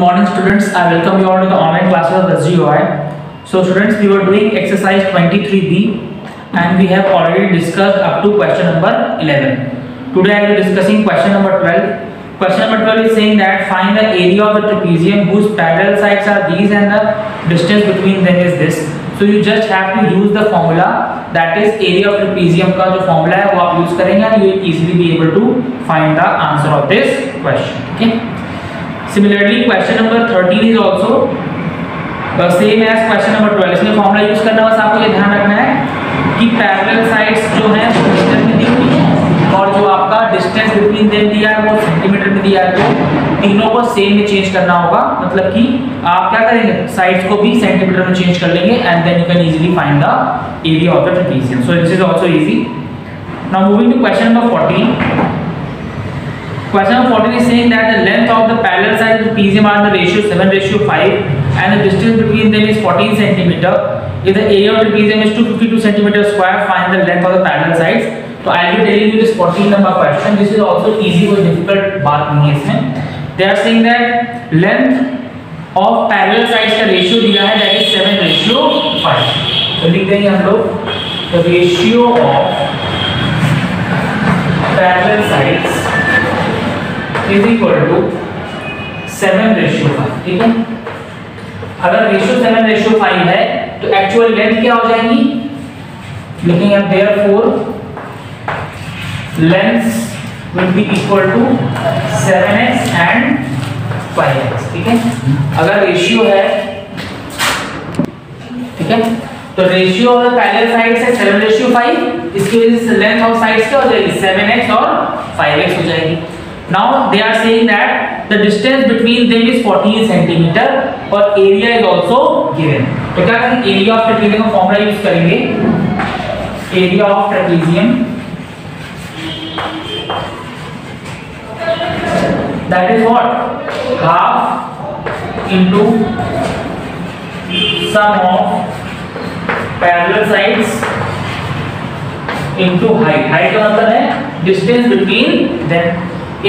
morning students, I welcome you all to the online classes of SGOI. So students, we were doing exercise 23B and we have already discussed up to question number 11. Today I will be discussing question number 12. Question number 12 is saying that find the area of the trapezium whose parallel sides are these and the distance between them is this. So you just have to use the formula, that is area of trapezium का जो formula है वो आप use करेंगे and you will easily be able to find the answer of this question. Okay. Similarly, question number 13 is also same as question number 12. इसमें formula use करना, बस आपको ये ध्यान रखना है कि पैरेलल साइड्स जो हैं वो मीटर में दी हुई है और जो आपका डिस्टेंस बिटवीन देम दिया है वो सेंटीमीटर में दिया है, तो तीनों को सेम में चेंज करना होगा। मतलब कि आप क्या करेंगे, साइड्स को भी सेंटीमीटर में चेंज कर लेंगे and then you can easily find the area of the trapezium. So this is also easy. Now moving to question number 14. Question number 14 is saying that the length of the parallel sides of the trapezium are in the ratio 7:5 and the distance between them is 14 centimeter. If the area of the trapezium is 252 centimeter square, find the length of the parallel sides. So I will be telling you this 14 number question. This is also easy, कोई difficult बात नहीं है इसमें। They are saying that length of parallel sides का ratio दिया है, that is 7:5. तो लिख देंगे हम लोग the ratio of parallel sides is equal to 7:5. ठीक है, अगर रेशियो 7:5 है तो एक्चुअल लेंथ क्या हो जाएगी, लिखेंगे हम therefore length will be equal to 7x and 5x. ठीक है, अगर रेशियो है, ठीक है, तो ratio of the parallel sides है 7:5, इसकी वजह से लेंथ ऑफ साइड्स क्या हो जाएगी 7x और 5x हो जाएगी। Now they are saying that the distance between them is 14 centimeter और area is also given. तो क्या करेंगे, area of trapezium का फॉर्मूला यूज करेंगे, area of trapezium that is what, half into sum of parallel sides into height. height का मतलब है distance between them.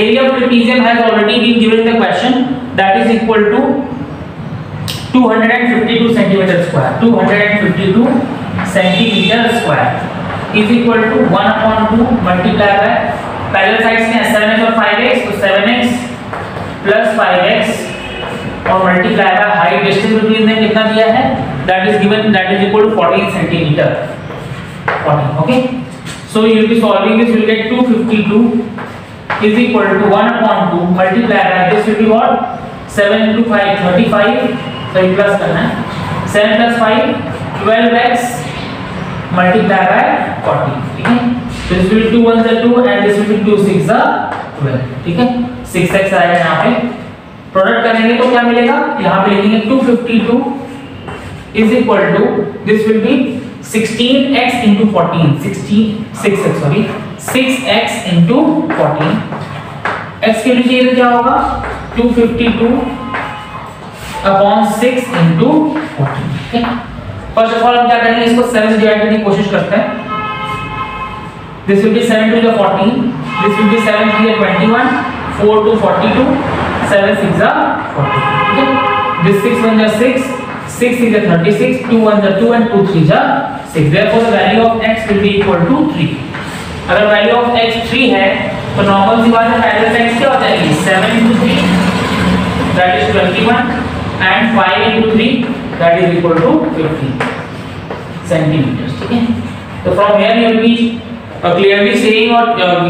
Area of trapezium has already been given in the question, that is equal to 252 centimeter square. 252 centimeter square is equal to 1/2 multiply by parallel sides में 7x और 5x, तो 7x plus 5x और multiply by height distance between them कितना दिया है, that is given, that is equal to 14 centimeter. 14. Okay. So you will be solving this, you will get 252 is equal to 1/2 multiply by this will be what, 7 into 5 35, so ये plus करना है, 7 plus 5 12x multiply by 40. ठीक है, so this will be 2 1s are 2 and this will be 2 6s are 12. ठीक है, 6x आएगा यहाँ पे, प्रोडक्ट करेंगे तो क्या मिलेगा, यहाँ पे लिखेंगे 252 is equal to this will be 16x into 14, 6x sorry 6x into 14, x के नीचे इधर क्या होगा 252 upon 6 into 14. ठीक है, फर्स्ट ऑफ ऑल हम क्या करेंगे, इसको 7 से डिवाइड करने की कोशिश करते हैं। This will B 7 to the 14, this will B 7 to the 21, 4 to 42, 7 6 are 40. ठीक है, this 6 1 is 6, 6 is 36, 2 1 is 2 and 2 3 is 6. Therefore the value of x will be equal to 3. अगर वैल्यू ऑफ x 3 है तो नॉर्मल सी बात है, parallel sides क्या हो जाएगी 7 into 3 that is 21 and 5 into 3 that is equal to 50 centimeters. ठीक है, तो from here you will be clearly saying or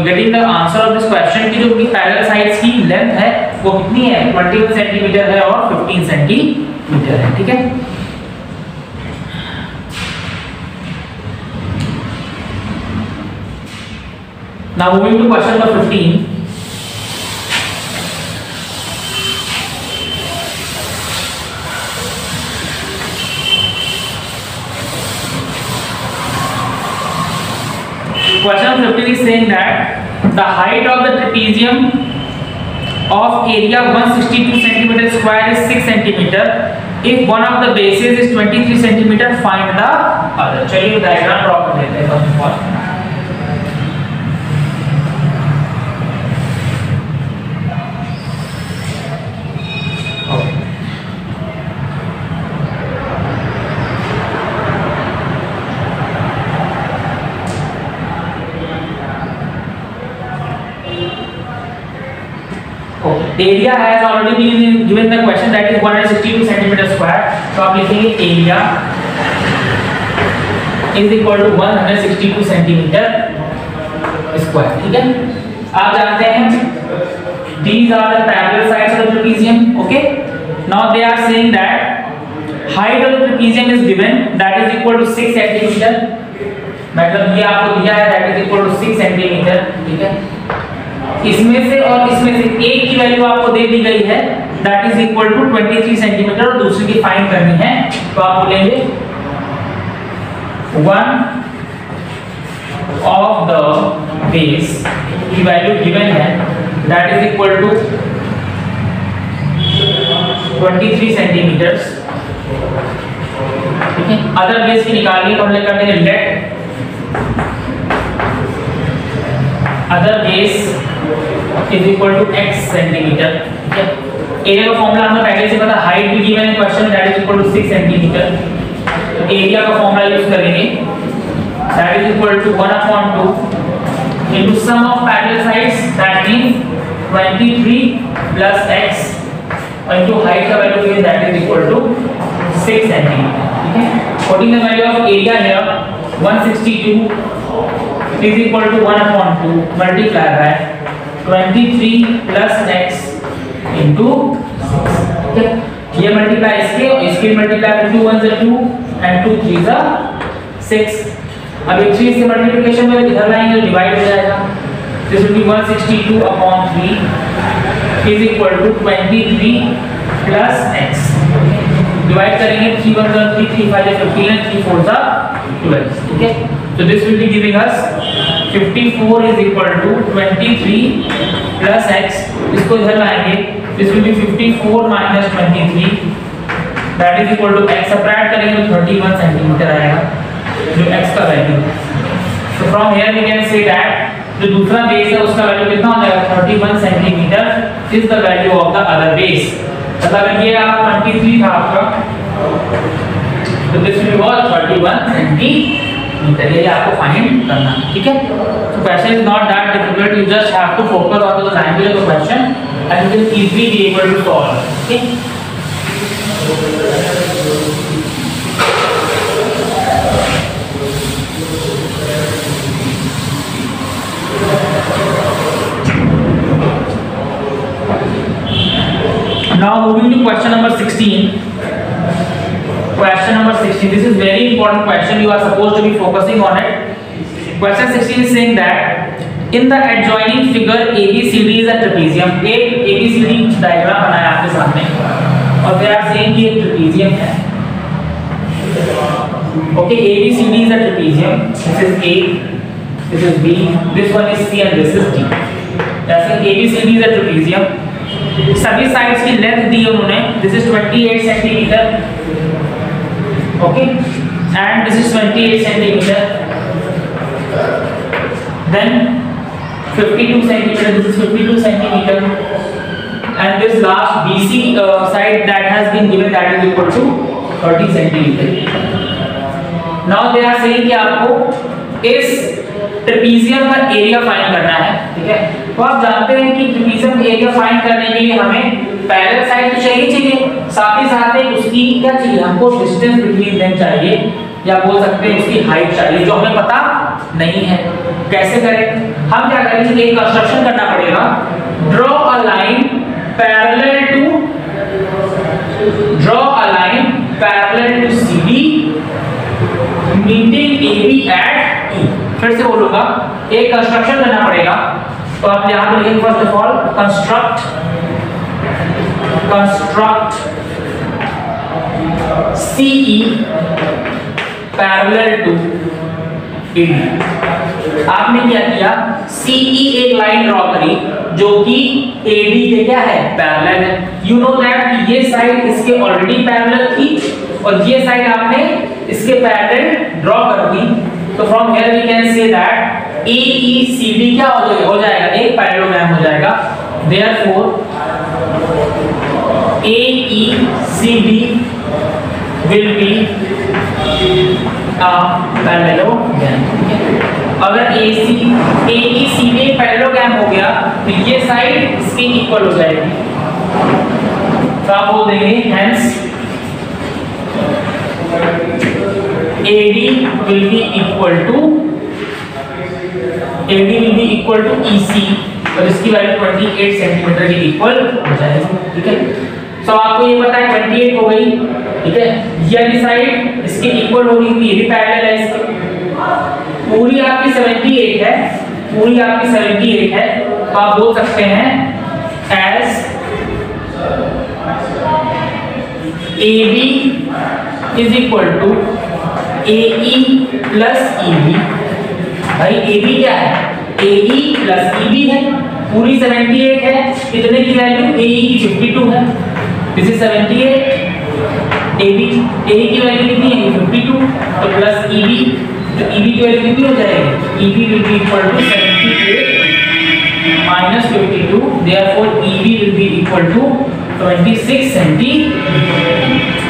getting the answer of this question कि जो उनकी पैरेलल साइड्स की लेंथ है वो कितनी है, 21 सेंटीमीटर है और 15 सेंटीमीटर है। ठीक है, now moving to question number 15. Question number 15 is saying that the height of the trapezium of area 162 centimeter square is 6 centimeter. If one of the bases is 23 centimeter, find the other. चलिए diagram draw कर लेते हैं first of all. Okay. Area has already been given the question that is 162 centimetre square, तो आप लिखेंगे area is equal to 162 centimetre square. ठीक है, आप जानते हैं these are the parallel sides of the trapezium. Okay, now they are saying that height of the trapezium is given, that is equal to 6 centimeter, मतलब ये आपको दिया है that is equal to 6 centimetre. ठीक है, इसमें से और इसमें से एक की वैल्यू आपको दे दी गई है that is equal to 23 centimetre और दूसरी की फाइंड करनी है, तो आप बोलेंगे one of the base की वैल्यू गिवन है that is equal to 23 centimetres. ठीक है, अदर बेस की निकालनी तो हम लोग करते हैं let other base is equal to x centimetre. ठीक है, एरिया का फॉर्मूला हमें पहले से पता, हाइट भी गिवन है question that is equal to 6 centimetre, तो एरिया का फॉर्मूला यूज करेंगे that is equal to 1/2 into sum of parallel sides, that means 23 plus x into height का value is that is equal to 6 centimeter। ठीक है, putting the value of area here 162 is equal to 1/2 multiply by 23 plus x into 6। ठीक है, ये multiply इसके और इसके multiply 2 1 is 2 and 2 3 is 6। अब ये 3 से मल्टीप्लिकेशन में इधर लाएंगे तो डिवाइड हो जाएगा, this will be 162/3 is equal to 23 plus x। Divide करेंगे 3 1 3 3 5 15 and 3 4 12। ठीक है, so this will be giving us 54 is equal to 23 plus x, इसको इधर लाएंगे this will be 54 minus 23 that is equal to x, subtract करेंगे तो 31 centimetre आएगा जो x का वैल्यू है। तो from here we can say that जो दूसरा बेस है उसका वैल्यू कितना हो जाएगा 31 centimetre is the value of the other base. मतलब ये आपका 23 था आपका, तो दिस विल बी 31 सेंटीमीटर, ये आपको फाइंड करना है। ठीक है, so question is not that difficult, you just have to focus on the language of the question and you will easily be able to solve। okay, now moving to question number 16। question number 16, this is very important question, you are supposed to be focusing on it। question 16 is saying that in the adjoining figure ABCD is a trapezium, एक ABCD diagram बनाया आपके सामने और they are saying कि एक trapezium है। okay, ABCD is a trapezium, this is A, this is B, this one is C and this is D। जैसे ABCD is a trapezium, सभी साइड्स की लेंथ दी है उन्होंने, this is 28 centimetre, okay, and this is 28 centimetre, then 52 centimetre, this is 52 centimetre, and this last BC side that has been given that is equal to 30 centimetre. Now they are saying कि आपको इस trapezium का area find करना है। ठीक है, तो आप जानते हैं कि ट्रेपीजियम एरिया फाइंड करने के लिए हमें पैरेलल साइड तो चाहिए, साथ ही साथ एक उसकी क्या चाहिए, हमको डिस्टेंस बिटवीन देम चाहिए, या बोल सकते हैं उसकी हाइट चाहिए, जो हमें पता नहीं है। कैसे करें, हम क्या करेंगे, एक कंस्ट्रक्शन करना पड़ेगा, draw a line parallel to CD meeting AB at E। फिर से बोलूंगा, एक कंस्ट्रक्शन करना पड़ेगा, तो आप यहां पर लिखेंगे first of all construct CE parallel to AD। आपने क्या किया, CE एक लाइन ड्रॉ करी जो कि AD के क्या है, पैरेलल है। यू नो दैट ये साइड इसके ऑलरेडी पैरेलल थी और ये साइड आपने इसके पैरेलल ड्रॉ कर दी, तो from here we can say that AECD क्या हो जाएगा, एक पैरेललोग्राम हो जाएगा। Therefore AECD will be parallelogram. अगर AECD पैरेललोग्राम हो गया तो ये साइड इसके इक्वल हो जाएगी, तो आप बोल देंगे hence AD will be equal to EC, और इसकी वैल्यू 28 सेंटीमीटर के इक्वल हो जाएगी। ठीक है, तो आपको ये पता है 28 हो गई। ठीक है, ये साइड इसके इक्वल होगी, ये भी पैरेलल है इसके। पूरी आपकी 78 है, पूरी आपकी 78 है, तो आप बोल सकते हैं as AB is equal to AE plus EB। भाई AB क्या है? AE plus EB है, पूरी 78 है, कितने की वैल्यू? AE की 52 है, दिस इज 78, AE की वैल्यू कितनी है? 52, तो प्लस EB, तो EB की वैल्यू कितनी हो जाएगी? EB will be equal to 78 minus 52, therefore EB will be equal to 26 centimetre.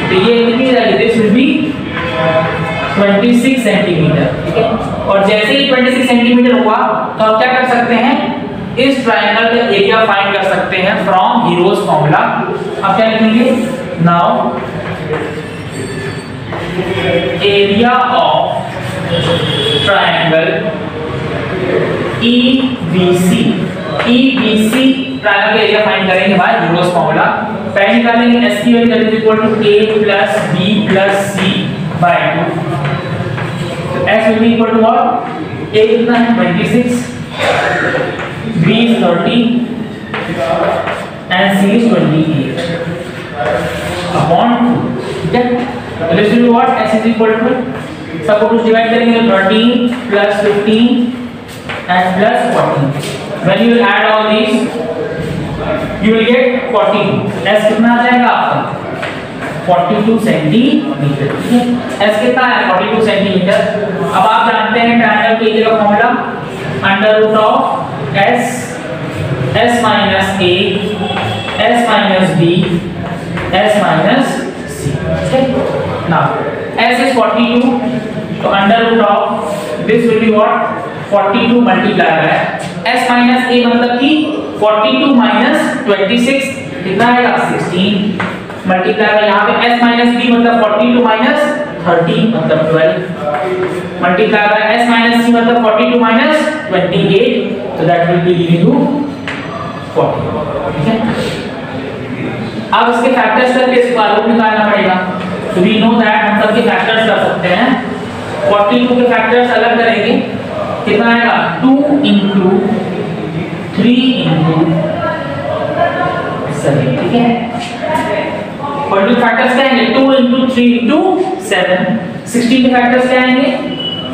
तो ये कितनी रहेगी? This will B 26 centimetre. ठीक है, और जैसे ही 26 सेंटीमीटर हुआ तो आप क्या कर सकते हैं? इस ट्रायंगल का एरिया फाइंड कर सकते हैं फ्रॉम हीरोज फॉर्मूला। आप क्या लिखेंगे? Now area of triangle EBC, EBC triangle का एरिया फाइंड करेंगे बाय हीरोज फॉर्मूला। पहले निकालेंगे S की value is equal to A plus B plus C by 2। तो S will be equal to what? A कितना है? 26, B is 30 and C is 28 upon 2। ठीक है, तो this will be what? S is equal to, सबको कुछ divide करेंगे तो 13 plus 15 and plus 14। When you will add all these you will get 42। S कितना आ जाएगा आपका? 42 सेंटीमीटर। ठीक है, S कितना है? 42 सेंटीमीटर। अब आप जानते हैं ट्रायंगल के एरिया का formula, under root of S minus A, S minus B, S minus C। ठीक, नाउ S is 42, तो under root of this will be what? 42 multiply है S माइनस A, मतलब कि 42 माइनस 26 कितना आएगा? 16 मल्टीप्लाई है यहाँ पे S माइनस B मतलब 42 माइनस 30 मतलब 12 मल्टीप्लाई है S माइनस C मतलब 42 माइनस 28, तो that will be giving you 40। ठीक है, अब इसके फैक्टर्स करके स्क्वायर रूट निकालना पड़ेगा। तो वी नो दैट हम सबके फैक्टर्स कर सकते हैं। 42 के फैक्टर्स अलग करेंगे, कितना आएगा? 2 into 3 into 7। ठीक है, 42 फैक्टर्स क्या आएंगे? 2 into 3 into 7। 16 के फैक्टर्स क्या आएंगे?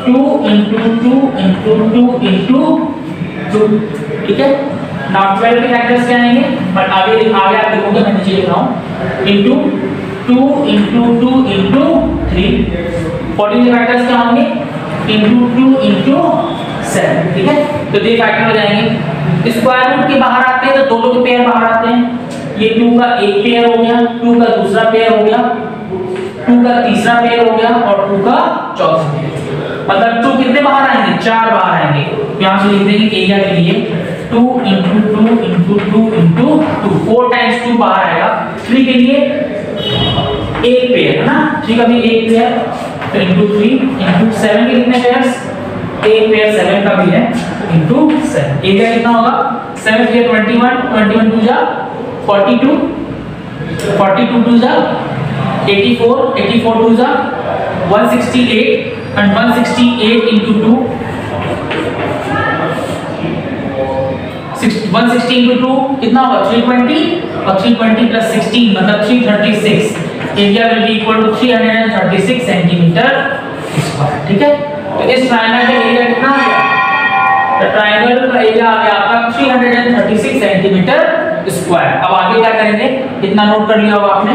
2 into 2 into 2 into 2। ठीक है, नाउ 12 के फैक्टर्स क्या आएंगे? बट आगे आप देखोगे, मैं नीचे लिख रहा हूं, into 2 into 2 into 3। 14 के फैक्टर्स क्या होंगे? into 2 into 7। ठीक है, तो ये फैक्टर हो जाएंगे। स्क्वायर रूट के बाहर आते हैं तो दोनों के पेयर बाहर आते हैं। ये 2 का एक पेयर हो गया, 2 का दूसरा पेयर हो गया, 2 का तीसरा पेयर हो गया और 2 का चौथा पेयर। मतलब 2 कितने बाहर आएंगे? 4 बाहर आएंगे। यहां से लिख देंगे एरिया के लिए 2 into 2 into 2 into 2, 4 times 2 बाहर आएगा। 3 के लिए एक पेयर है ना, 3 का भी एक पेयर, तो into 3 into 7 के कितने पेयर्स? एक पेयर 7 का भी है, into 7। एरिया कितना होगा? 7 के 21, 21 2 जा 42, 42 2 जा 84, 84 2 जा 168 and 168 into 2, 160 into 2 कितना होगा? 320 और 320 plus 16 मतलब 336। Area will be equal to 336 centimetre square. ठीक है, तो इस ट्रायंगल का एरिया कितना आ गया? तो ट्रायंगल का एरिया आ गया आपका 336 सेंटीमीटर स्क्वायर। अब आगे क्या करेंगे? इतना नोट कर लिया होगा आपने,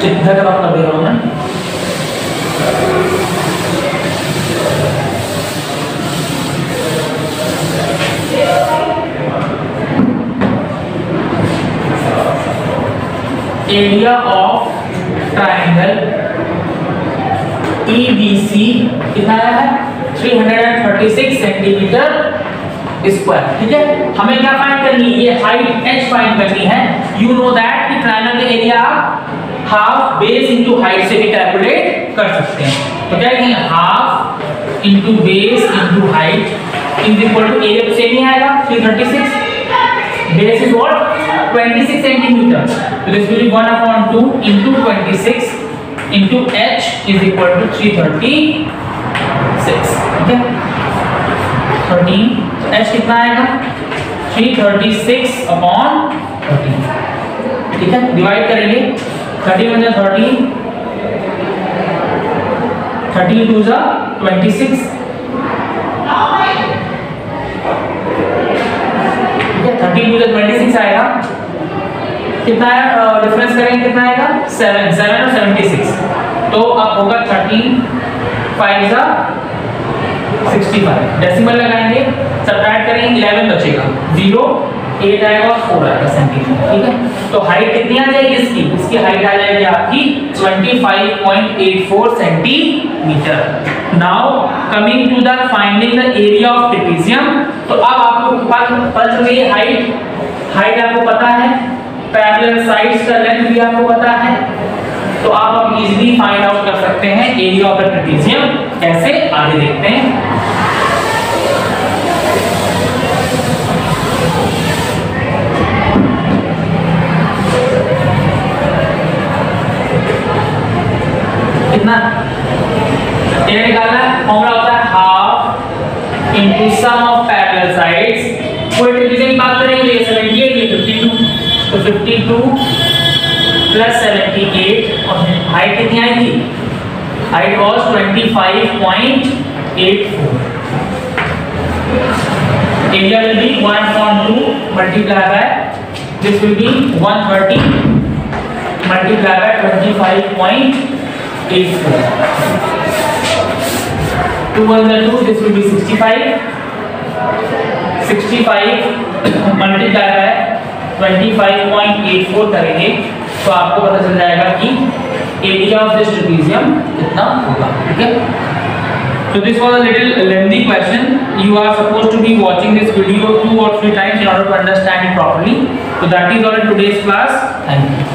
चित्र का कर दे रहा हूं मैं। एरिया ऑफ ट्रायंगल EBC कितना है? 336 सेंटीमीटर स्क्वायर, ठीक है। हमें क्या फाइंड करनी है, ये हाइट h फाइंड करनी है। यू नो दैट कि ट्रायंगल का area half base into height से भी कैलकुलेट कर सकते हैं। तो क्या है, half into base into height is equal to area same ही आएगा 336, बेस इज व्हाट 26 सेंटीमीटर, तो this will be 1/2 into 26 into h is equal to 336, ठीक है। 13 h कितना आएगा 336/13, ठीक है। डिवाइड करेंगे 30 में 13, 30 2 जा 26, ठीक है। 30 2 जा 26 आएगा, कितना है डिफरेंस करेंगे कितना आएगा 7 और 76, तो अब होगा 13 5 जा 65, डेसिमल लगाएंगे, सब्ट्रैक्ट करेंगे 11 बचेगा, 0 8 आएगा और 4 आएगा सेंटीमीटर, ठीक है। तो हाइट कितनी आ जाएगी इसकी हाइट आ जाएगी आपकी 25.84 centimetre. Now coming to the finding the area of trapezium, तो अब आपको पता चल गई हाइट आपको पता है, पैरेलल साइड्स का लेंथ भी आपको पता है, तो आप अब इजीली फाइंड आउट कर सकते हैं एरिया ऑफ द ट्रेपेजियम। कैसे, आगे देखते हैं। कितना एरिया निकालना है, फॉर्मूला होता है half into sum of parallel sides. कोई ट्रेपेजियम की बात करेंगे, ये 78 ये 52, तो 52 प्लस 78 और हाइट कितनी आएगी, height was 25.84, area will be 1/2 multiply by this will B 130 multiply by 25.84, 2 1 2, this will be 65 multiply by 25.84 करेंगे तो आपको पता चल जाएगा कि एरिया ऑफ दिस ट्रेपेजियम कितना होगा, ठीक है। So this was a little lengthy question. You are supposed to be watching this video 2 or 3 times in order to understand it properly. So that is all in today's class. Thank you.